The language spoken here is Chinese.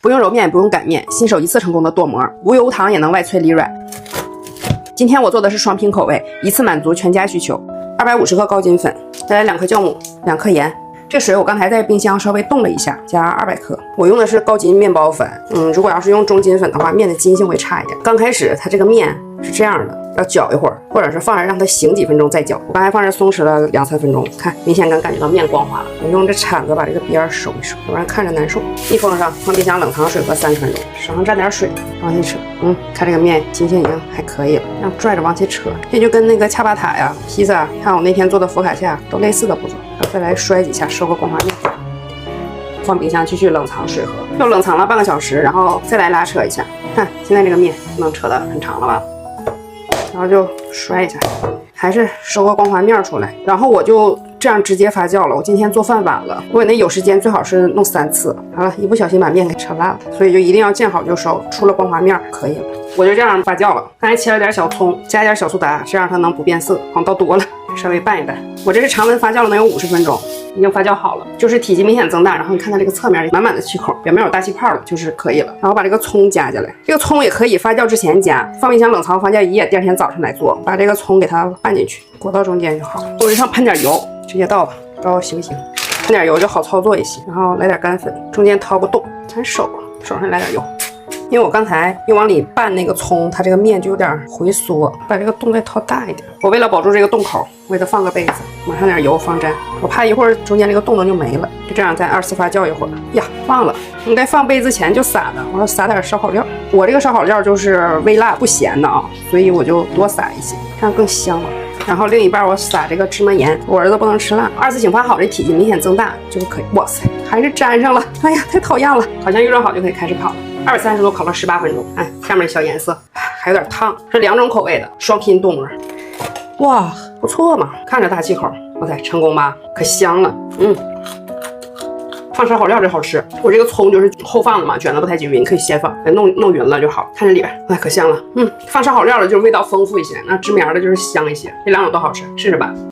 不用揉面，不用擀面，新手一次成功的剁馍，无油无糖也能外脆里軟。今天我做的是双拼口味，一次满足全家需求。250克高筋粉，再来2颗酵母，2克盐。这水我刚才在冰箱稍微冻了一下，加200克。我用的是高筋面包粉，如果要是用中筋粉的话，面的筋性会差一点。刚开始它这个面是这样的，要搅一会儿，或者是放着让它醒几分钟再搅。我刚才放着松弛了2-3分钟，看明显能感觉到面光滑了。我用这铲子把这个边收一收，要不然看着难受。密封上，放冰箱冷藏水隔30分钟，手上蘸点水，往起扯。看这个面筋性已经还可以了，这样拽着往起扯，这就跟那个恰巴塔呀、披萨，看我那天做的佛卡夏都类似的步骤。再来摔几下，收个光滑面。放冰箱继续冷藏水盒，又冷藏了半个小时，然后再来拉扯一下。看现在这个面能扯得很长了吧？然后就摔一下，还是收个光滑面出来。然后我就这样直接发酵了。我今天做饭晚了，如果那有时间最好是弄3次。好了，一不小心把面给扯烂了，所以就一定要见好就收，出了光滑面可以了。我就这樣發酵了，剛才切了點小蔥，加點小蘇打，這樣它能不變色。好像倒多了，稍微拌一拌。我這是常溫發酵了能有50分鐘，已經發酵好了，就是體積明顯增大。然後你看它這個側面滿滿的氣口，表面有大氣泡了，就是可以了。然後把這個蔥加進來，這個蔥也可以發酵之前加，放冰箱冷藏防酵1夜，第2天早上來做。把這個蔥給它拌進去，裹到中間就好。我這上噴點油，直接倒吧，不知道行不行。噴點油就好操作一些，然後來點乾粉，中間掏個洞，咱手上來點油。因為我剛才又往裡拌那個蔥，它這個面就有點回縮，把這個洞再掏大一點。我為了保住這個洞口，我給它放個杯子，抹上點油防粘。我怕一會兒中間這個洞就沒了，就這樣再2次發酵一會兒。呀，忘了，應該放杯子前就撒的，我要撒點燒烤料。我這個燒烤料就是微辣不鹹的啊，所以我就多撒一些，這樣更香了。然後另一半我撒這個芝麻鹽，我兒子不能吃辣。2次醒發好，這體積明顯增大就可以。哇塞，還是粘上了！哎呀，太討厭了。好像預熱好就可以開始烤了。230度烤了18分鐘，哎，下面小顏色還有點燙。是2種口味的雙拼凍膜，哇，不錯嘛，看着大氣口，哇塞，成功吧？可香了，放燒烤料這好吃。我這個蔥就是後放的嘛，捲得不太均勻，可以先放，弄勻了就好。看這裡邊，哎，可香了。放燒烤料的就是味道豐富一些，那芝麻的就是香一些，這2種都好吃，試試吧。